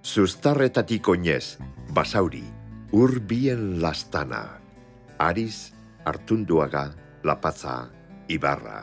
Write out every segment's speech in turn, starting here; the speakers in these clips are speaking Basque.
Zuztarretatik oinez, Basauri, Urbien lastana. Ariz, Artunduaga, Lapatza, Ibarra.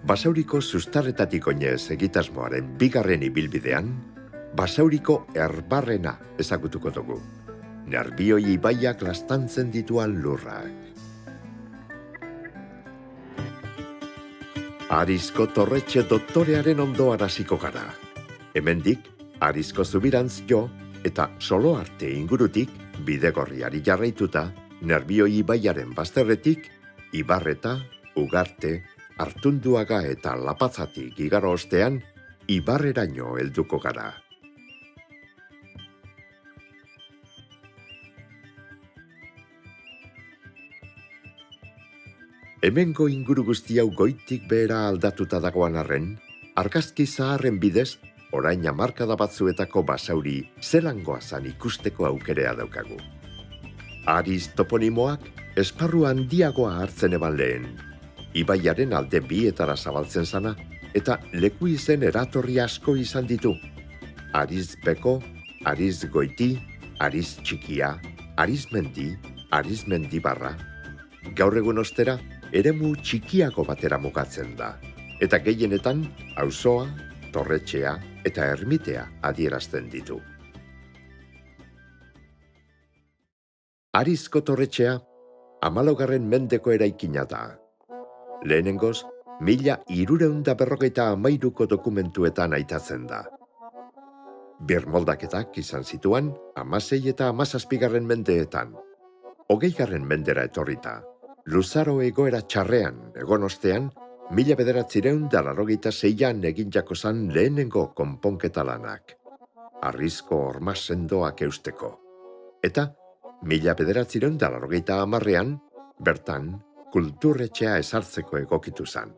Basauriko zuztarretatik oinez egitasmoaren bigarren ibilbidean, Basauriko erbarrena ezagutuko dugu. Nerbioi ibaiak lastantzen dituan lurrak. Arizko Torretxe doktorearen ondoan hasiko gara. Hemendik, Arizko Zubirantz jo eta Soloarte ingurutik bidegorriari jarraituta, Nerbioi ibaiaren bazterretik, Ibarreta, Ugarte, Artunduaga eta Lapatzatik igaro ostean, Ibarreraino helduko gara. Hemengo inguru guzti hau goitik behera aldatuta dagoan arren, argazki zaharren bidez, orain hamarkada batzuetako Basauri zelangoa zan ikusteko aukerea daukagu. Ariz toponimoak esparru handiagoa hartzen eban lehen, ibaiaren alde bietara zabaltzen zana, eta leku izen eratorri asko izan ditu. Ariz beko, Ariz goiti, Ariz txikia, Ariz mendi, Ariz mendibarra. Gaur egun ostera, eremu txikiago batera mugatzen da, eta gehienetan auzoa, torretxea eta ermitea adierazten ditu. Arizko torretxea 14. mendeko eraikina da. Lehenengoz, 1353ko dokumentuetan aitatzen da. Birmoldaketak izan zituan 16 eta 17. mendeetan. 20. mendera etorrita. Luzaro egoera txarrean egon ostean, 1986an egin jakozan lehenengo konponketa lanak. Arrizko horma sendoak eusteko. Eta 1980an, bertan, kulturretxea ezartzeko egokitu zan.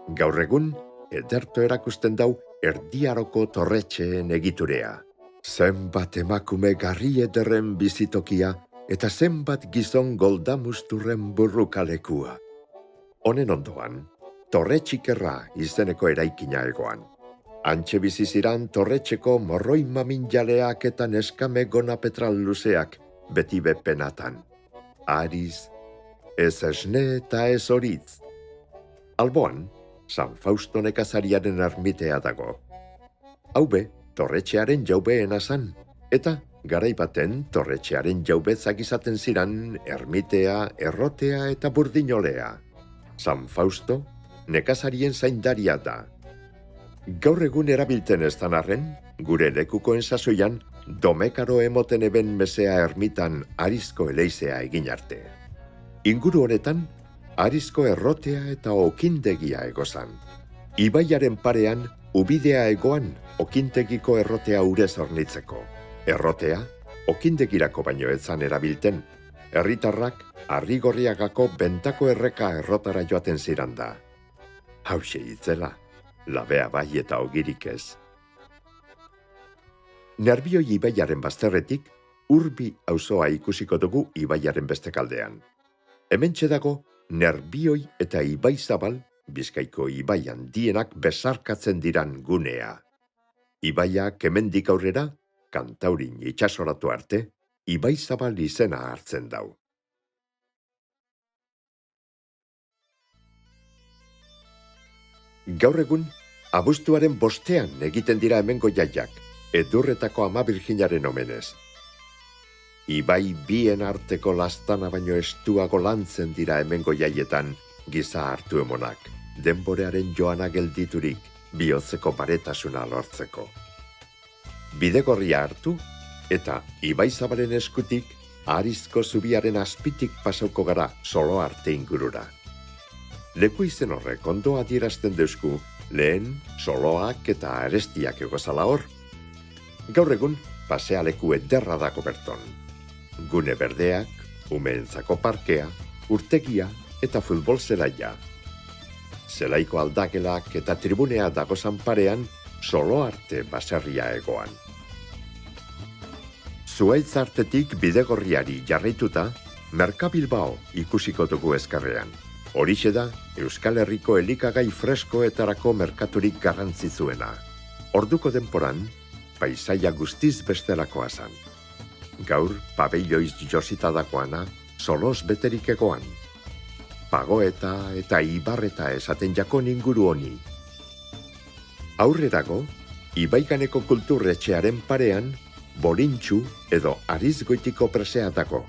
Gaur egun, ederto erakusten dau erdiaroko torretxeen egiturea. Zenbat emakume garri ederren bizitokia, eta zenbat gizon goldamusturren burrukalekua. Honen ondoan, Torretxikerra izeneko eraikina egoan. Antxe biziziran torretxeko morroi maminjaleak eta neskame gona petral luzeak beti bepenatan. Ariz, ez esne eta ez horitz. Alboan, San Fausto nekazariaren ermitea dago. Haube, torretxearen jaubeena zan, eta garaibaten torretxearen jaubetzak izaten ziran ermitea, errotea eta burdinolea. San Fausto, nekazarien zaindaria da. Gaur egun erabilten ez arren, gure lekukoen sasoian, domekaro emoten eben mesea ermitan Arizko eleizea egin arte. Inguru honetan, Arizko errotea eta okindegia egozan. Ibaiaren parean, ubidea egoan, okintegiko errotea urez hornitzeko. Errotea, okindegirako baino etzan erabilten, herritarrak Arrigorriagako bentako erreka errotara joaten ziran da. Hauxe itzela, labea bai eta ogirik ez. Nerbioi ibaiaren bazterretik, Urbi auzoa ikusiko dugu ibaiaren bestekaldean. Hementxe dago, Nerbioi eta Ibaizabal, Bizkaiko ibai handienak besarkatzen diran gunea. Ibaiak hemendik aurrera, Kantaurin itsasoratu arte, Ibaizabal izena hartzen dau. Gaur egun, abuztuaren 5ean egiten dira hemengo jaiak, Edurretako Ama Birjinaren omenez. Ibai bien arteko lastana baino estuago lantzen dira hemengo jaietan giza hartu emonak, denborearen joana gelditurik, bihotzeko paretasuna lortzeko. Bidegorria hartu, eta Ibaizabalen eskutik, Arizko zubiaren azpitik pasauko gara Soloarte ingurura. Leku izen horrek ondo adierazten deusku, lehen Soloak eta Arestiak egozala hor. Gaur egun, pasealeku ederra dago berton. Gune berdeak, umeentzako parkea, urtegia eta futbol zelaia. Zelaiko aldagelak eta tribunea dagozan parean, Soloarte baserria egoan. Zuaitz artetik bidegorriari jarraituta, Merkabilbao ikusiko dugu ezkerrean. Horixe da, Euskal Herriko elikagai freskoetarako merkaturik garrantzitsuena. Orduko denporan, paisaia guztiz bestelakoa zan. Gaur, pabelloiz josita dakoana, solos beterik egoan. Pagoeta eta ibarreta esaten jakon inguru honi. Aurrerago, Ibaiganeko kulturretxearen parean, Bolintxu edo Arizgoitiko preseatako.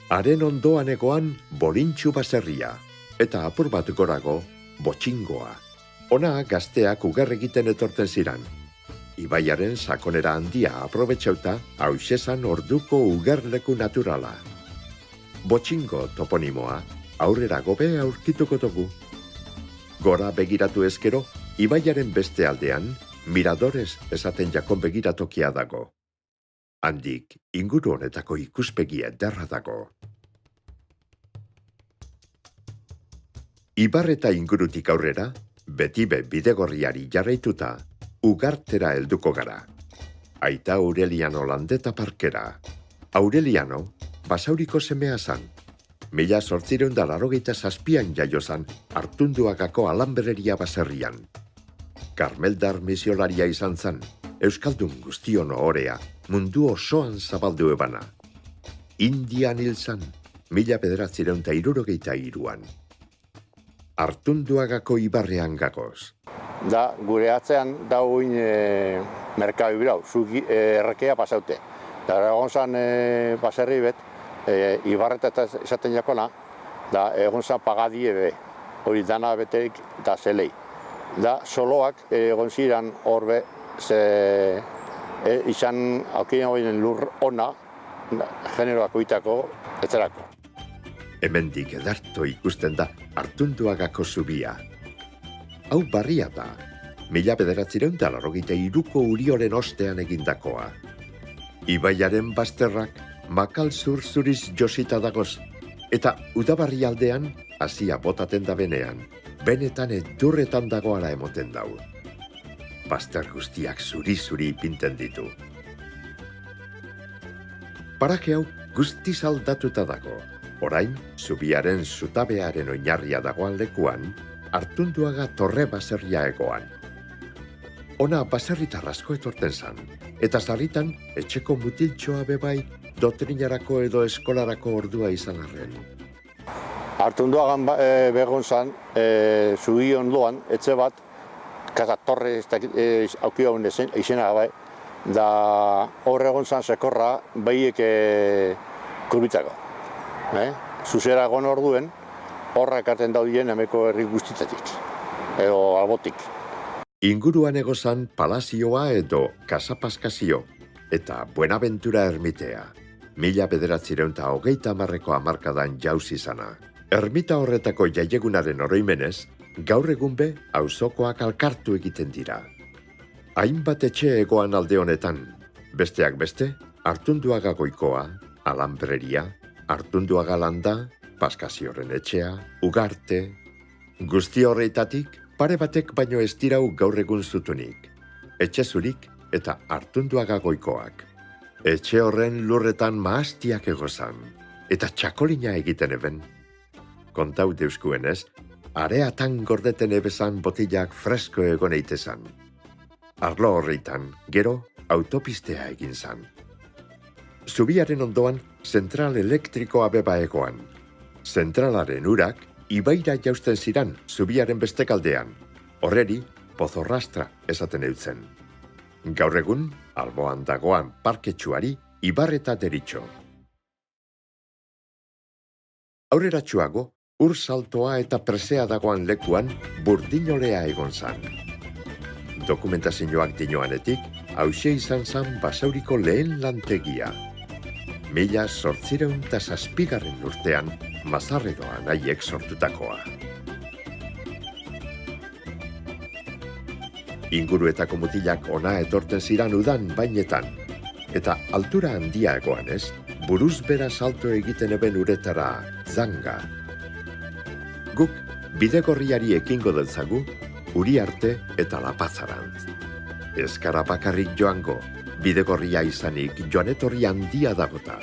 Haren ondoan egoan Bolintxu baserria, eta apur bat gorago, Botxingoa. Ona gazteak ugar egiten etorten ziran. Ibaiaren sakonera handia aprobetxauta, hauxesan orduko ugarleku naturala. Botxingo toponimoa, aurrera gobe aurkituko dugu. Gora begiratu ezkero, Ibaiaren beste aldean, Miradores esaten jakon begiratokia dago. Handik, inguru honetako ikuspegi ederra dago. Ibarreta ingurutik aurrera, betibe bidegorriari jarraituta, ugartera helduko gara. Aita Aureliano Landeta parkera. Aureliano, Basauriko semea zan. 1887an jaio zan, Artunduagako Alanbereria baserrian. Karmeldar misiolaria izan zan, Euskaldun guztion ohorea, mundu osoan zabaldu ebana. Indian hil zan, 1963an. Artunduagako ibarrean gagoz. Da, gure atzean dauin merkau birau, zuki errekea pasaute. Da, egon zan baserri bet, ibarreta esaten jakona, da, egon zan pagadie be, hori dana beterik eta zelei. Da, soloak egon ziren horbe, izan aukien horien lur ona, generoak uitako, etzerako. Hemendik edarto ikusten da Artunduagako zubia. Hau barria da, 1983ko Urioren ostean egindakoa. Ibaiaren bazterrak makal zur-zuriz josita dagoz, eta udabarri aldean hasia botaten da benean, benetan edurretan dagoala emoten dau. Bazter guztiak zuri-zuri pinten ditu. Parake hau guztiz aldatuta dago. Orain, zubiaren zutabearen oinarria dagoan lekuan, Artunduaga torre baserria egoan. Ona baserritar asko etorten zan, eta sarritan etxeko mutiltxoa bebai doktrinarako edo eskolarako ordua izan arren. Artunduagan begon zan, zubi ondoan, etxe bat, kasa torre aukia hon izena bai, da horre egon zan sekorra behiek kurbitzako. Zuzera egon orduen, horra ekarten daudien emeko herri guztitatik, edo albotik. Inguruan egozan palazioa edo kasapaskazio, eta Buenaventura ermitea, 1930ko hamarkadan jauzi zana. Ermita horretako jaiegunaren oroimenez, gaur egun be auzokoak alkartu egiten dira. Hainbat etxe egoan alde honetan, besteak beste, Artunduaga goikoa, Alanbreria, Artunduaga landa, Paskazioren etxea, Ugarte. Guzti horreitatik, pare batek baino ez dirau gaur egun zutunik. Etxe zurik eta Artunduaga goikoak. Etxe horren lurretan mahastiak egozan, eta txakolina egiten eben. Kontau deuskuenez, areatan gordeten ebezan botilak fresko egon eitezan. Arlo horreitan, gero, autopistea egin zan. Zubiaren ondoan, zentral elektrikoa beba egoan. Zentralaren urak, ibaira jausten ziran zubiaren bestekaldean. Horreri, pozorrastra esaten eutzen. Gaur egun, alboan dagoan parketxuari, ibarreta deritxo. Aurreratsuago, ur saltoa eta presea dagoan lekuan burdinolea egon zan. Dokumentazioak dinoanetik, hauxe izan zan Basauriko lehen lantegia. 1807 urtean, Mazarredoan haiek sortutakoa. Inguruetako mutilak ona etorten ziran udan bainetan, eta altura handia egoanez, buruz bera salto egiten eben uretara zanga. Guk bidegorriari ekingo dentzagu, Uriarte eta Lapazarantz. Ezkara bakarrik joango, bidegorria izanik joanetorri handia dagota.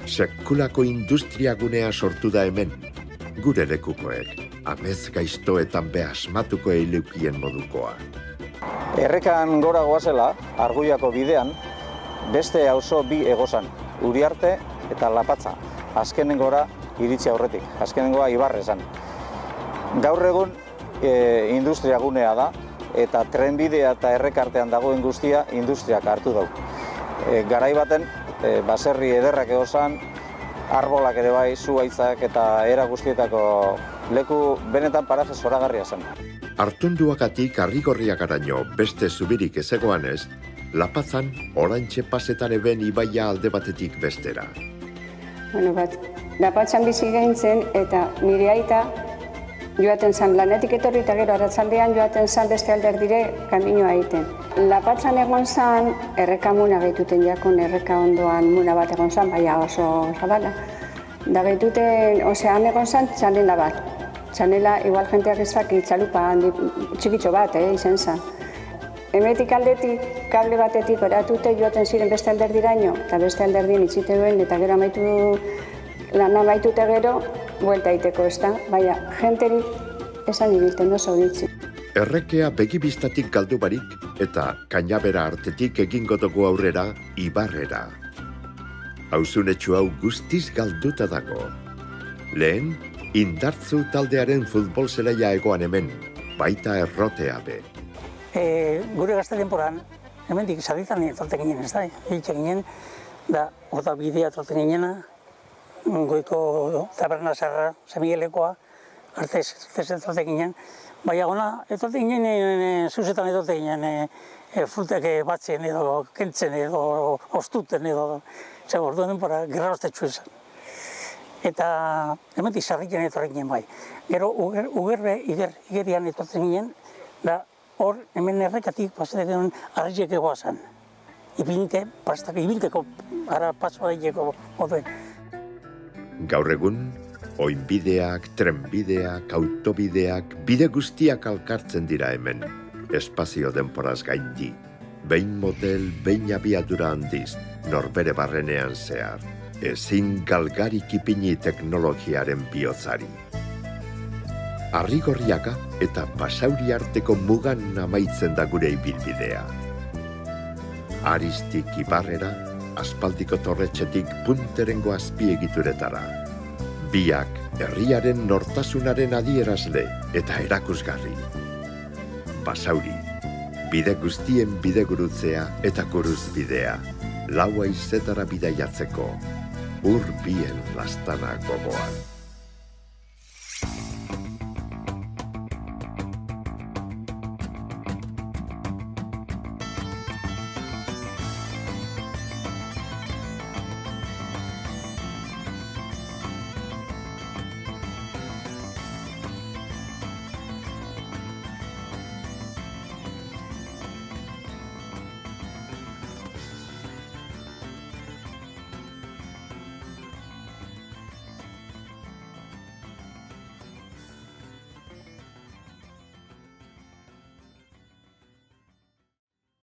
Sekulako industriagunea sortu da hemen, gure lekukoek, amez gaiztoetan be asmatuko eilukien modukoa. Errekan gora goazela, Arguiako bidean, beste auzo bi egozan, Uriarte eta Lapatza, azkenengora iritsi aurretik, azkenengoa Ibarrezan. Gaur egun industria gunea da, eta trenbidea eta errekartean dagoen guztia industriak hartu dau. Garai baten, baserri ederrak egozan, arbolak ere bai, zuhaitzak eta era guztietako leku benetan paraje zoragarria zen. Artunduagatik Arrigorriagaraino beste zubirik ezegoanez, Lapazan Orantxe pasetan eben ibaia alde batetik bestera. Lapatxan bizi gehintzen eta nire aita joaten zan lanetik etorri eta gero arratsaldean joaten zan beste alderdire kaminoa egiten. Lapatxan egon zan, erreka muna gehituten jakon, erreka ondoan muna bat egon zan, baina oso zabala. Da gehituten, osean egon zan, txanela bat. Txanela, igual jenteak ezaki, txalupa handi, txikitxo bat, izen zan. Hemetik aldetik, kable batetik oratute joaten ziren beste alderdiraino, eta beste alderdien itxite duen, eta gero lana maitute gero, buelta iteko ez da, baina jenterik esan ibilten oso ditzi. Errekea begibistatik galdu barik eta Kainabera artetik egingo dugu aurrera Ibarrera. Hauzunetxu hau guztiz galduta dago. Lehen, Indartzu taldearen futbol zelaia egoan hemen, baita errotea be. Gure gazte denporan, hemendik sarritan etorten ginen, ez da? Hitxe ginen, da, horta bidea etorten ginena, goiko taberna zarra, Semigelekoa, artez etorten ginen. Baina gona, etorten ginen, zuzetan etorten ginen, frutek batzen edo, kentzen edo, ostuten edo, zer orduan denpora, gerra ostetxu izan. Eta hemendik sarritan etorten ginen bai. Gero, igerian etorten ginen, da, hor, hemen errekatik pasatzen arrizek egoa zen. Ibilteko, ara pasoa egeko moduen. Gaur egun, oinbideak, trenbideak, autobideak, bide guztiak alkartzen dira hemen, espazio denporaz gaindi. Behin motel, behin abiadura handiz, norbere barrenean zehar. Ezin galgarik ipini teknologiaren bihotzari. Arrigorriaga eta Basauri arteko mugan amaitzen da gure ibilbidea. Aristik Ibarrera, aspaldiko torretxetik punterengo azpiegituretara. Biak herriaren nortasunaren adierazle eta erakusgarri. Basauri, bide guztien bidegurutzea eta guruzbidea, lau haizetara bidaiatzeko, Urbien lastana gogoan.